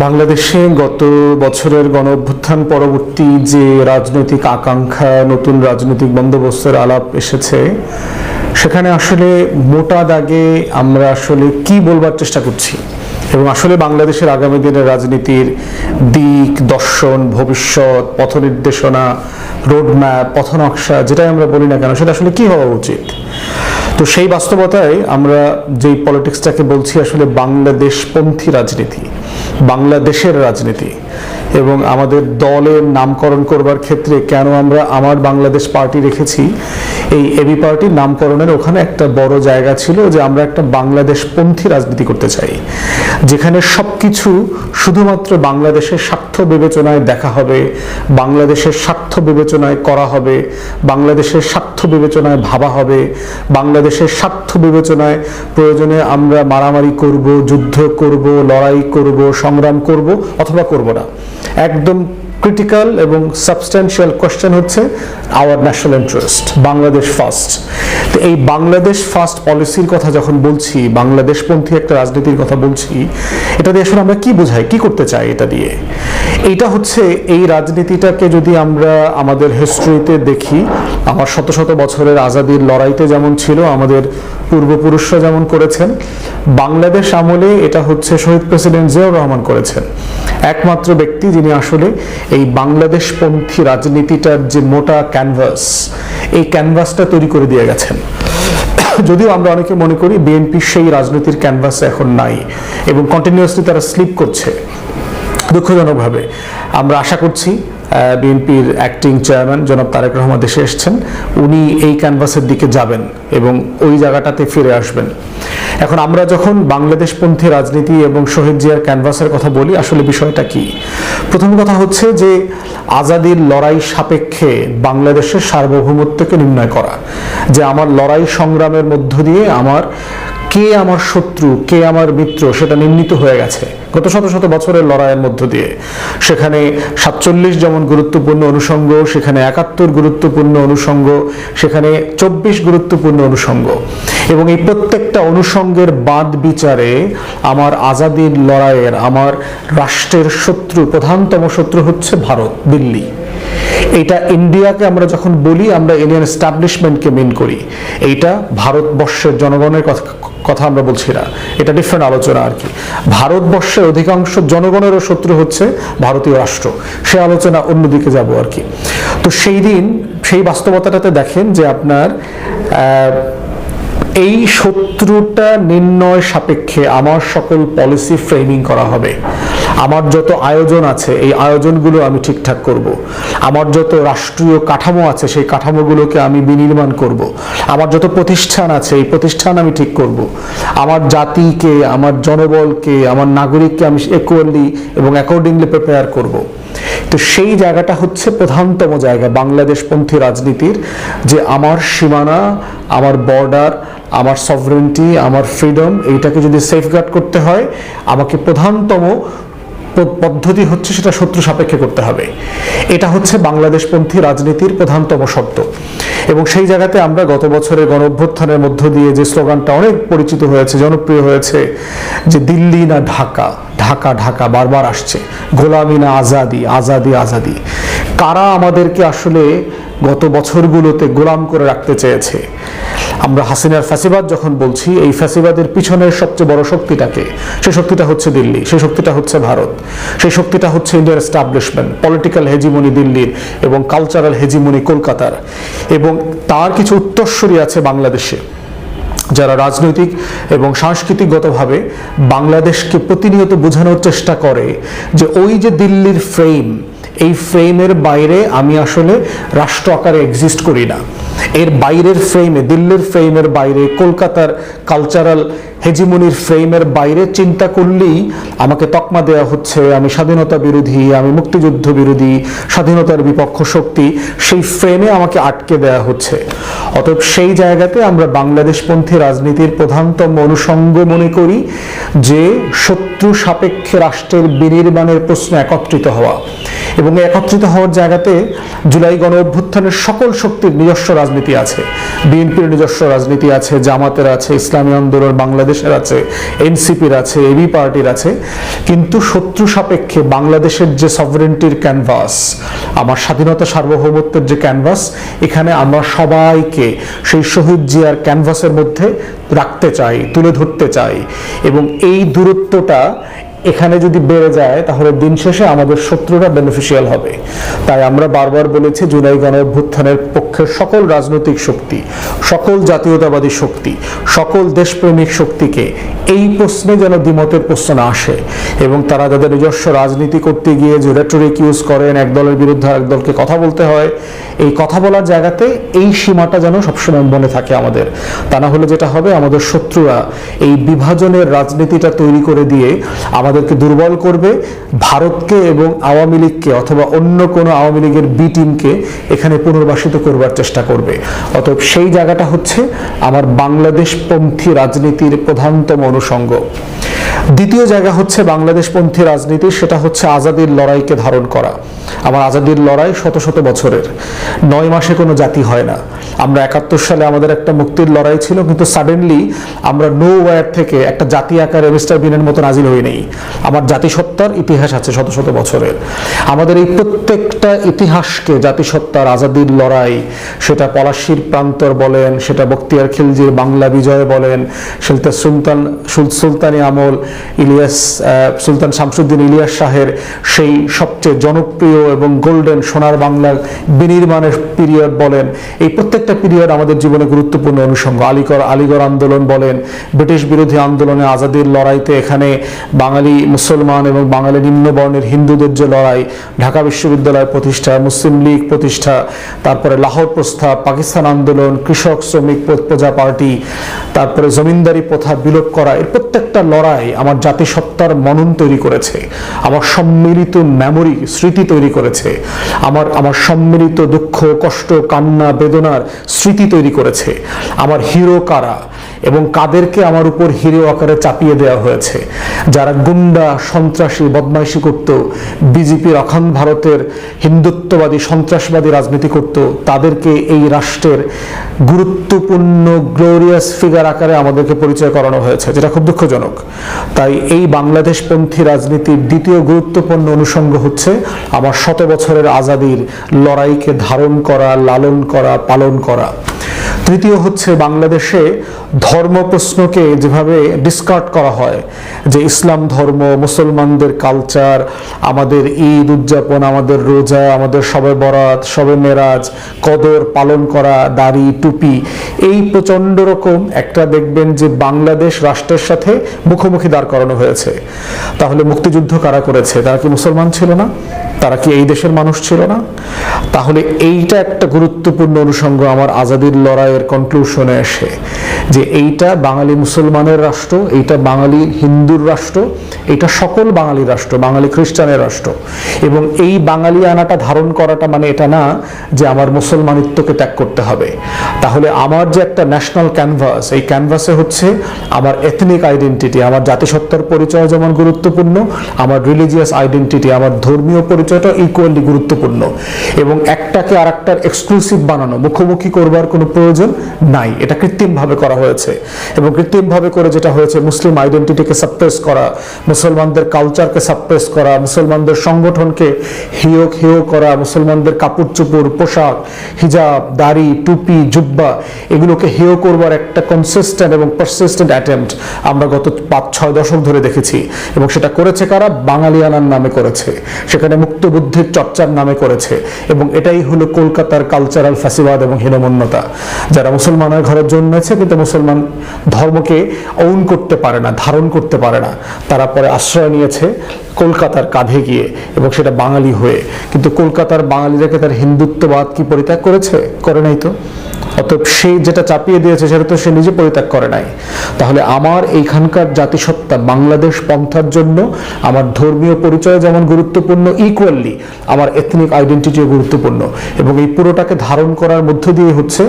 বাংলাদেশে গত বছরের গণঅভ্যুত্থান পরবর্তী যে রাজনৈতিক আকাঙ্ক্ষা, নতুন রাজনৈতিক বন্দোবস্তের আলাপ এসেছে, সেখানে আসলে মোটা দাগে আমরা আসলে কি বলবার চেষ্টা করছি এবং আসলে বাংলাদেশের আগামী দিনের রাজনীতির দিক, দর্শন, ভবিষ্যৎ, পথ নির্দেশনা, রোডম্যাপ, পথনকশা, যেটাই আমরা বলি না কেন, সেটা আসলে কি হওয়া উচিত। তো সেই বাস্তবতায় আমরা যেই পলিটিক্সটাকে বলছি আসলে বাংলাদেশপন্থী রাজনীতি, বাংলাদেশের রাজনীতি, এবং আমাদের দলের নামকরণ করবার ক্ষেত্রে কেন আমরা আমার বাংলাদেশ পার্টি রেখেছি, এই এবি পার্টির নামকরণের ওখানে একটা বড় জায়গা ছিল যে আমরা একটা বাংলাদেশপন্থী রাজনীতি করতে চাই, যেখানে সবকিছু শুধুমাত্র বাংলাদেশের স্বার্থ বিবেচনায় দেখা হবে, বাংলাদেশের স্বার্থ বিবেচনায় করা হবে, বাংলাদেশের স্বার্থ বিবেচনায় ভাবা হবে, বাংলাদেশের স্বার্থ বিবেচনায় প্রয়োজনে আমরা মারামারি করব, যুদ্ধ করব, লড়াই করব, সংগ্রাম করব অথবা করব না। একদম ক্রিটিক্যাল এবং সাবস্ট্যান্সিয়াল কোশ্চেন হচ্ছে our national interest, Bangladesh first. তো এই বাংলাদেশ ফার্স্ট পলিসির কথা যখন বলছি, বাংলাদেশপন্থী একটা রাজনীতির কথা বলছি, এটা দিয়ে আসলে আমরা কি বোঝাই, কি করতে চাই এটা দিয়ে? এইটা হচ্ছে এই রাজনীতিটাকে যদি আমরা আমাদের হিস্ট্রিতে দেখি, আমার শত শত বছরের আজাদির লড়াইতে যেমন ছিল, আমাদের পূর্বপুরুষরা যেমন করেছেন, বাংলাদেশ আমলে এটা হচ্ছে শহীদ প্রেসিডেন্ট জিয়াউর রহমান করেছেন, একমাত্র ব্যক্তি যিনি আসলে এই বাংলাদেশপন্থী রাজনীতিটার যে মোটা ক্যানভাস, এই ক্যানভাসটা তৈরি করে দিয়ে গেছেন। যদিও আমরা অনেকে মনে করি বিএনপি সেই রাজনীতির ক্যানভাসে এখন নাই এবং কন্টিনিউয়াসলি তারা স্লিপ করছে দুঃখজনকভাবে। আমরা আশা করছি বিএনপির অ্যাক্টিং চেয়ারম্যান জনাব তারেক রহমান দেশে এসেছেন, উনি এই ক্যানভাসের দিকে যাবেন এবং ওই জায়গাটাতে ফিরে আসবেন। এখন আমরা যখন বাংলাদেশপন্থী রাজনীতি এবং শহীদ জিয়ার ক্যানভাসের কথা বলি, আসলে বিষয়টা কি? প্রথম কথা হচ্ছে যে আজাদির লড়াই সাপেক্ষে বাংলাদেশের সার্বভৌমত্বকে নির্ণয় করা, যে আমার লড়াই সংগ্রামের মধ্য দিয়ে আমার কে আমার শত্রু, কে আমার মিত্র, সেটা নির্ণীত হয়ে গেছে গত শত শত বছরের লড়াইয়ের মধ্য দিয়ে। সেখানে 47 যেমন গুরুত্বপূর্ণ অনুষঙ্গ, সেখানে 71 গুরুত্বপূর্ণ অনুষঙ্গ, সেখানে 24 গুরুত্বপূর্ণ অনুষঙ্গ, এবং এই প্রত্যেকটা অনুষঙ্গের বাদ বিচারে আমার আজাদির লড়াইয়ের, আমার রাষ্ট্রের শত্রু, প্রধানতম শত্রু হচ্ছে ভারত, দিল্লি। এটা ইন্ডিয়াকে আমরা যখন বলি, আমরা ইন্ডিয়ান এস্টাবলিশমেন্টকে মেন করি, এইটা ভারতবর্ষের জনগণের কথা আমরা বলছি না, এটা ডিফারেন্ট আলোচনা আর কি। ভারতবর্ষের অধিকাংশ জনগণেরও শত্রু হচ্ছে ভারতীয় রাষ্ট্র, সে আলোচনা অন্যদিকে যাব আর কি। তো সেই দিন সেই বাস্তবতাটাতে দেখেন যে আপনার এই শত্রুটা নির্ণয় সাপেক্ষে আমার সকল পলিসি ফ্রেমিং করা হবে। আমার যত আয়োজন আছে, এই আয়োজনগুলো আমি ঠিকঠাক করব। আমার যত রাষ্ট্রীয় কাঠামো আছে, সেই কাঠামোগুলোকে আমি বিনির্মাণ করব। আমার যত প্রতিষ্ঠান আছে, এই প্রতিষ্ঠান আমি ঠিক করব। আমার জাতিকে, আমার জনবলকে, আমার নাগরিককে আমি ইকুয়ালি এবং অ্যাকর্ডিংলি প্রিপেয়ার করব। তো সেই জায়গাটা হচ্ছে প্রধানতম জায়গা বাংলাদেশপন্থী রাজনীতির, যে আমার সীমানা, আমার বর্ডার, আমার সভরেন্টি, আমার ফ্রিডম, এইটাকে যদি সেফগার্ড করতে হয়, আমাকে প্রধানতম পদ্ধতি হচ্ছে সেটা শত্রু সাপেক্ষে করতে হবে। এটা হচ্ছে বাংলাদেশপন্থী রাজনীতির প্রধানতম শর্ত। এবং সেই জায়গাতে আমরা গত বছরের গণঅভ্যুত্থানের মধ্য দিয়ে যে স্লোগানটা অনেক পরিচিত হয়েছে, জনপ্রিয় হয়েছে, যে দিল্লি না ঢাকা, ঢাকা ঢাকা বারবার আসছে, গোলামি না আজাদি, আজাদি আজাদি। কারা আমাদেরকে আসলে গত বছরগুলোতে গোলাম করে রাখতে চেয়েছে? আমরা হাসিনার ফ্যাসিবাদ যখন বলছি, এই ফ্যাসিবাদের পিছনের সবচেয়ে বড় শক্তিটাকে, সেই শক্তিটা হচ্ছে দিল্লি, সেই শক্তিটা হচ্ছে ভারত, সেই শক্তিটা হচ্ছে ইন্ডিয়ান এস্টাবলিশমেন্ট, পলিটিক্যাল হেজিমনি দিল্লির এবং কালচারাল হেজিমনি কলকাতার। এবং তার কিছু উত্তরসূরি আছে বাংলাদেশে, যারা রাজনৈতিক এবং সাংস্কৃতিকগতভাবে বাংলাদেশকে প্রতিনিয়ত বোঝানোর চেষ্টা করে যে ওই যে দিল্লির ফ্রেম, এই ফ্রেমের বাইরে আমি আসলে রাষ্ট্র আকারে এক্সিস্ট করি না। এর বাইরের ফ্রেমে, দিল্লির ফ্রেমের বাইরে, কলকাতার কালচারাল হেজিমনির ফ্রেমের বাইরে চিন্তা করলেই আমাকে তকমা দেওয়া হচ্ছে আমি স্বাধীনতা বিরোধী, আমি মুক্তিযুদ্ধ বিরোধী, স্বাধীনতার বিপক্ষ শক্তি। সেই ফ্রেমে আমাকে আটকে দেওয়া হচ্ছে। অতএব সেই জায়গাতে আমরা বাংলাদেশপন্থী রাজনীতির প্রধানতম অনুষঙ্গ মনে করি যে শত্রু সাপেক্ষে রাষ্ট্রের বিনির্মাণের প্রশ্নে একত্রিত হওয়া। এবং একত্রিত হওয়ার জায়গাতে জুলাই গণ অভ্যুত্থানের সকল শক্তির নিজস্ব রাজনীতি আছে, বিএনপির নিজস্ব রাজনীতি আছে, জামাতের আছে, ইসলামী আন্দোলন, বাংলাদেশ বাংলাদেশের আছে, এনসিপির আছে, এবি পার্টির আছে, কিন্তু শত্রু সাপেক্ষে বাংলাদেশের যে সভরেন্টির ক্যানভাস, আমার স্বাধীনতা সার্বভৌমত্বের যে ক্যানভাস, এখানে আমরা সবাইকে সেই শহীদ জিয়ার ক্যানভাসের মধ্যে রাখতে চাই, তুলে ধরতে চাই। এবং এই দূরত্বটা এখানে যদি বেড়ে যায় তাহলে দিন শেষে আমাদের শত্রুরা বেনিফিশিয়াল হবে। তাই আমরা বারবার বলেছি জুলাই গণঅভ্যুত্থানের পক্ষের সকল রাজনৈতিক শক্তি, সকল জাতীয়তাবাদী শক্তি, সকল দেশপ্রেমিক শক্তিকে এই প্রশ্নে যেন দ্বিমতের প্রশ্ন না আসে, এবং তারা যাদের নিজস্ব রাজনীতি করতে গিয়ে যে রেটরিক ইউজ করেন, এক দলের বিরুদ্ধে এক দলকে কথা বলতে হয়, এই কথা বলার জায়গাতে এই সীমাটা যেন সবসময় মনে থাকে আমাদের। তা না হলে যেটা হবে, আমাদের শত্রুরা এই বিভাজনের রাজনীতিটা তৈরি করে দিয়ে আমাদেরকে দুর্বল করবে, ভারতকে এবং আওয়ামী লীগকে অথবা অন্য কোনো আওয়ামী লীগের বি টিমকে এখানে পুনর্বাসিত করবার চেষ্টা করবে। অতএব সেই জায়গাটা হচ্ছে আমার বাংলাদেশপন্থী রাজনীতির প্রধানতম অনুষঙ্গ। দ্বিতীয় জায়গা হচ্ছে বাংলাদেশপন্থী রাজনীতি, সেটা হচ্ছে আজাদির লড়াইকে ধারণ করা। আমার আজাদির লড়াই শত শত বছরের, 9 মাসে কোনো জাতি হয় না। আমরা 71 সালে আমাদের একটা মুক্তির লড়াই ছিল, কিন্তু সাডেনলি আমরা নো ওয়্যার থেকে একটা জাতি আকারে মিস্টার বিনের মতো নাজিল হই নেই। আমার জাতিসত্তার ইতিহাস আছে শত শত বছরের। আমাদের এই প্রত্যেকটা ইতিহাসকে জাতিসত্তার আজাদির লড়াই, সেটা পলাশীর প্রান্তর বলেন, সেটা বখতিয়ার খিলজির বাংলা বিজয় বলেন, সেটা সুলতানি আমল ইলিয়াস, সুলতান শামসুদ্দিন ইলিয়াস শাহের সেই সবচেয়ে জনপ্রিয় এবং গোল্ডেন সোনার বাংলা বিনির্মাণের পিরিয়ড বলেন, এই প্রত্যেকটা পিরিয়ড আমাদের জীবনে গুরুত্বপূর্ণ অনুষঙ্গ। আলিগড় আন্দোলন বলেন, ব্রিটিশ বিরোধী আন্দোলনে আজাদির লড়াইতে এখানে বাঙালি মুসলমান এবং বাঙালি নিম্নবর্ণের হিন্দুদের যে লড়াই, ঢাকা বিশ্ববিদ্যালয় প্রতিষ্ঠা, মুসলিম লীগ প্রতিষ্ঠা, তারপরে লাহোর প্রস্তাব, পাকিস্তান আন্দোলন, কৃষক শ্রমিক প্রজা পার্টি, তারপরে জমিনদারি প্রথা বিলোপ করা, এর প্রত্যেকটা লড়াই আমার জাতিসত্তার মনন তৈরি করেছে, আমার সম্মিলিত মেমোরি স্মৃতি তৈরি করেছে, আমার সম্মিলিত দুঃখ কষ্ট কান্না বেদনার স্মৃতি তৈরি করেছে। আমার হিরো কারা এবং কাদেরকে আমার উপর হিরো আকারে চাপিয়ে দেওয়া হয়েছে, যারা গুন্ডা সন্ত্রাসী বদমাইশি করত, বিজেপির অখণ্ড ভারতের হিন্দুত্ববাদী সন্ত্রাসবাদী রাজনীতি করত, তাদেরকে এই রাষ্ট্রের গুরুত্বপূর্ণ গ্লোরিয়াস ফিগার আকারে আমাদেরকে পরিচয় করানো হয়েছে, যেটা খুব দুঃখজনক। তাই এই বাংলাদেশপন্থী রাজনীতির দ্বিতীয় গুরুত্বপূর্ণ অনুষঙ্গ হচ্ছে আমার শত বছরের আজাদির লড়াইকে ধারণ করা, লালন করা, পালন করা। তৃতীয় হচ্ছে বাংলাদেশে ধর্ম প্রশ্নকে যেভাবে ডিসকার্ড করা হয়, যে ইসলাম ধর্ম, মুসলমানদের কালচার, আমাদের ঈদ উদযাপন, আমাদের রোজা, আমাদের শবে বরাত, শবে মেরাজ, কদর পালন করা, দাড়ি টুপি, এই প্রচণ্ড রকম একটা দেখবেন যে বাংলাদেশ রাষ্ট্রের সাথে মুখোমুখি দাঁড় করানো হয়েছে। তাহলে মুক্তিযুদ্ধ কারা করেছে? তারা কি মুসলমান ছিল না? তারা কি এই দেশের মানুষ ছিল না? তাহলে এইটা একটা গুরুত্বপূর্ণ অনুষঙ্গ আমার আজাদির লড়াইয়ের কনক্লুশনে এসে, যে এইটা বাঙালি মুসলমানের রাষ্ট্র, এইটা বাঙালি হিন্দুর রাষ্ট্র, এইটা সকল বাঙালি রাষ্ট্র, বাঙালি খ্রিস্টানের রাষ্ট্র। এবং এই বাঙালি আনাটা ধারণ করাটা মানে এটা না যে আমার মুসলমানিত্বকে ত্যাগ করতে হবে। তাহলে আমার যে একটা ন্যাশনাল ক্যানভাস, এই ক্যানভাসে হচ্ছে আমার এথনিক আইডেন্টিটি, আমার জাতিসত্তার পরিচয় যেমন গুরুত্বপূর্ণ, আমার রিলিজিয়াস আইডেন্টিটি, আমার ধর্মীয় পরিচয়টা ইকুয়ালি গুরুত্বপূর্ণ। এবং একটাকে আর একটার এক্সক্লুসিভ বানানো, মুখোমুখি করবার কোনো প্রয়োজন নাই, এটা কৃত্রিমভাবে করা হয়েছে। এবং কৃত্রিমভাবে করে যেটা হয়েছে, মুসলিম আইডেন্টিটিকে সাপ্রেস করা, মুসলমানদের কালচারকে সাপ্রেস করা, মুসলমানদের সংগঠনকে হেয় করা, মুসলমানদের কাপড় চোপড়, পোশাক, হিজাব, দাড়ি, টুপি, জুব্বা, এগুলোকে হেয় করবার একটা কনসিস্টেন্ট এবং পারসিস্টেন্ট অ্যাটেম্পট আমরা গত 5-6 দশক ধরে দেখেছি। এবং সেটা করেছে কারা? বাঙালিয়ানার নামে করেছে, সেখানে মুক্ত বুদ্ধির চর্চার নামে করেছে। এবং এটাই হলো কলকাতার কালচারাল ফ্যাসিবাদ এবং হীনমন্যতা, যারা মুসলমানের ঘরে জন্মেছে কিন্তু মুসলমান ধর্মকে ওন করতে পারে না, ধারণ করতে পারে না, তারা পরে আশ্রয় নিয়েছে কলকাতার কাঁধে গিয়ে, এবং সেটা বাঙালি হয়ে। কিন্তু কলকাতার বাঙালিরাকে তার হিন্দুত্ববাদ কি পরিত্যাগ করেছে? করে নাই তো। অতএব সে যেটা চাপিয়ে দিয়েছে সেটা তো সে নিজে পরিত্যাগ করে নাই। তাহলে আমার এইখানকার জাতিসত্তা বাংলাদেশ পন্থার জন্য আমার ধর্মীয় পরিচয় যেমন গুরুত্বপূর্ণ, ইকুয়ালি আমার এথনিক আইডেন্টিটিও গুরুত্বপূর্ণ। এবং এই পুরোটাকে ধারণ করার মধ্য দিয়ে হচ্ছে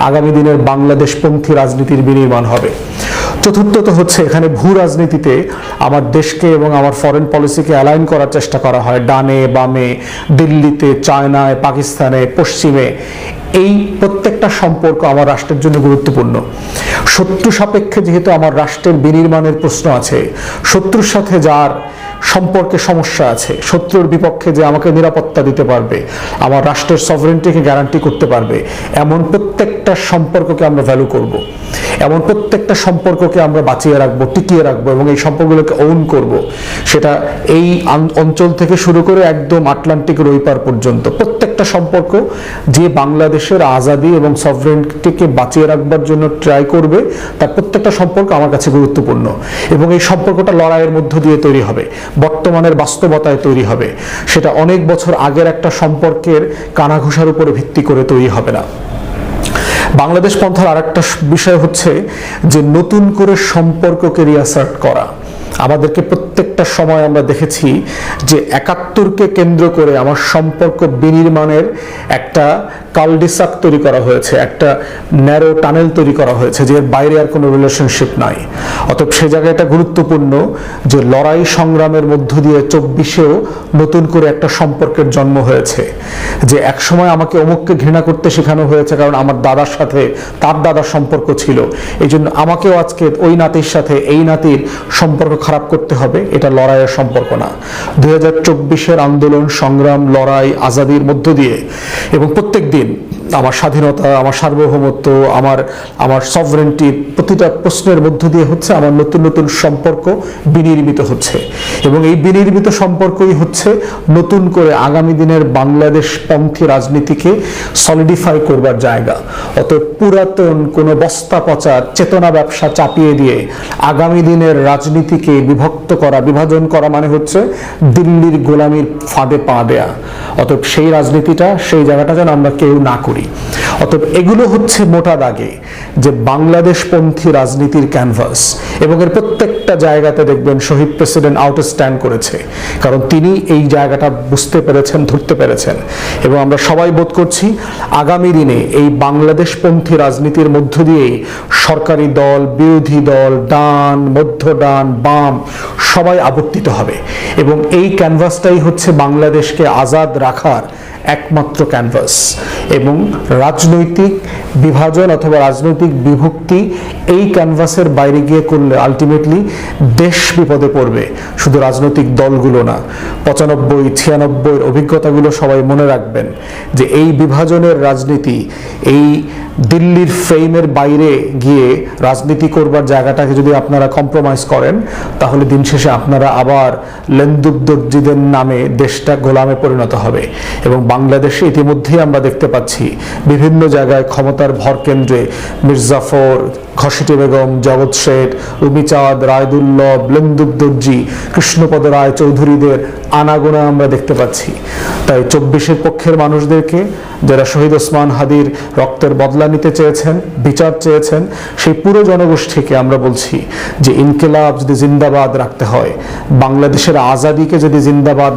আগামী দিনের বাংলাদেশপন্থী রাজনীতির বিনির্মাণ হবে। চতুর্থত হচ্ছে এখানে ভূ রাজনীতিতে আমার দেশকে এবং আমার ফরেন পলিসিকে অ্যালাইন করার চেষ্টা করা হয়, ডানে বামে, দিল্লিতে, চায়নায়, পাকিস্তানে, পশ্চিমে। এই প্রত্যেকটা সম্পর্ক আমার রাষ্ট্রের জন্য গুরুত্বপূর্ণ। শত্রু সাপেক্ষে যেহেতু আমার রাষ্ট্রের বিনির্মাণের প্রশ্ন আছে, শত্রুর সাথে যার সম্পর্কে সমস্যা আছে, শত্রুর বিপক্ষে যে আমাকে নিরাপত্তা দিতে পারবে, আমার রাষ্ট্রের সভরেন্টিকে গ্যারান্টি করতে পারবে, এমন প্রত্যেকটা সম্পর্ককে আমরা ভ্যালু করব, এমন প্রত্যেকটা সম্পর্ককে আমরা বাঁচিয়ে রাখবো, টিকিয়ে রাখবো এবং এই সম্পর্কগুলোকে ওন করব। সেটা এই অঞ্চল থেকে শুরু করে একদম আটলান্টিকের ওই পার পর্যন্ত প্রত্যেকটা সম্পর্ক যে বাংলাদেশের আজাদি এবং সভরেন্টিকে বাঁচিয়ে রাখবার জন্য ট্রাই করবে, তার প্রত্যেকটা সম্পর্ক আমার কাছে গুরুত্বপূর্ণ। এবং এই সম্পর্কটা লড়াইয়ের মধ্য দিয়ে তৈরি হবে, বর্তমানের বাস্তবতায় তৈরি হবে। সেটা অনেক বছর আগের একটা সম্পর্কের কানাঘুষার উপরে ভিত্তি করে তৈরি হবে না। বাংলাদেশ পন্থার আরেকটা বিষয় হচ্ছে যে নতুন করে সম্পর্ককে রিঅ্যাসার্ট করা। আমাদেরকে প্রত্যেকটা সময় আমরা দেখেছি যে ৭১কে কেন্দ্র করে আমার সম্পর্ক বিনির্মাণের একটা কালডিসাক তৈরি করা হয়েছে, একটা ন্যারো টানেল তৈরি করা হয়েছে, যে বাইরে আর কোনো রিলেশনশিপ নাই। অতএব সে জায়গায় এটা গুরুত্বপূর্ণ যে লড়াই সংগ্রামের মধ্য দিয়ে ২৪-এও নতুন করে একটা সম্পর্কের জন্ম হয়েছে। যে একসময় আমাকে অমুককে ঘৃণা করতে শেখানো হয়েছে কারণ আমার দাদার সাথে তার দাদার সম্পর্ক ছিল, এই জন্য আমাকেও আজকে ওই নাতির সাথে এই নাতির সম্পর্ক খারাপ করতে হবে। এটা লড়াইয়ের সম্পর্ক না। ২০২৪-এর আন্দোলন, সংগ্রাম, লড়াই, আজাদির মধ্য দিয়ে এবং প্রত্যেক দিন আমার স্বাধীনতা, আমার সার্বভৌমত্ব, আমার সভরেন্টি, প্রতিটা প্রশ্নের মধ্য দিয়ে হচ্ছে আমার নতুন নতুন সম্পর্ক বিনির্মিত হচ্ছে। এবং এই বিনির্মিত সম্পর্কই হচ্ছে নতুন করে আগামী দিনের বাংলাদেশ পন্থী রাজনীতিকে সলিডিফাই করবার জায়গা। অতএব পুরাতন কোনো বস্তা পচার চেতনা ব্যবসা চাপিয়ে দিয়ে আগামী দিনের রাজনীতিকে বিভক্ত করা, বিভাজন করা মানে হচ্ছে দিল্লির গোলামির ফাঁদে পা দেয়া। অতএব সেই রাজনীতিটা, সেই জায়গাটা যেন আমরা কেউ না করি। অতএব এগুলো হচ্ছে মোটা দাগে যে বাংলাদেশপন্থী রাজনীতির ক্যানভাস। এবং এর প্রত্যেকটা জায়গাতে দেখবেন শহীদ প্রেসিডেন্ট আউটস্ট্যান্ড করেছে, কারণ তিনি এই জায়গাটা বুঝতে পেরেছেন, ধরতে পেরেছেন। এবং আমরা সবাই বোধ করছি আগামী দিনে এই বাংলাদেশপন্থী রাজনীতির মধ্য দিয়েই সরকারি দল, বিরোধী দল, ডান, মধ্য ডান, বাম সবাই আবর্তিত হবে। এবং এই ক্যানভাসটাই হচ্ছে বাংলাদেশকে আজাদ রাখার একমাত্র ক্যানভাস। এবং রাজনৈতিক বিভাজন অথবা রাজনৈতিক বিভক্তি এই ক্যানভাসের বাইরে গিয়ে করলে আলটিমেটলি দেশ বিপদে পড়বে, শুধু রাজনৈতিক দলগুলো না। ৯৫-৯৬-এর অভিজ্ঞতাগুলো সবাই মনে রাখবেন যে এই বিভাজনের রাজনীতি, এই দিল্লির ফ্রেমের বাইরে গিয়ে রাজনীতি করবার জায়গাটাকে যদি আপনারা কম্প্রোমাইজ করেন, তাহলে দিন শেষে আপনারা আবার লেন্দুবদর্জিদের নামে দেশটা গোলামে পরিণত হবে। এবং বাংলাদেশে ইতিমধ্যেই আমরা দেখতে পাচ্ছি বিভিন্ন জায়গায় ক্ষমতার ভরকেন্দ্রে মির্জাফর, ঘসিটি বেগম, জগৎ শেঠ, রুমিচাঁদ, রায়দুল্লভ, লেন্দুবদর্জি, কৃষ্ণপদ রায় চৌধুরীদের আনাগোনা আমরা দেখতে পাচ্ছি। তাই ২৪-এর পক্ষের মানুষদেরকে, যারা শহীদ ওসমান হাদির রক্তের বদলা নিতে চেয়েছেন, বিচার চেয়েছেন, সেই পুরো জনগোষ্ঠীকে আমরা বলছি যে ইনকিলাব যদি জিন্দাবাদ রাখতে হয়, বাংলাদেশের আজাদিকে যদি জিন্দাবাদ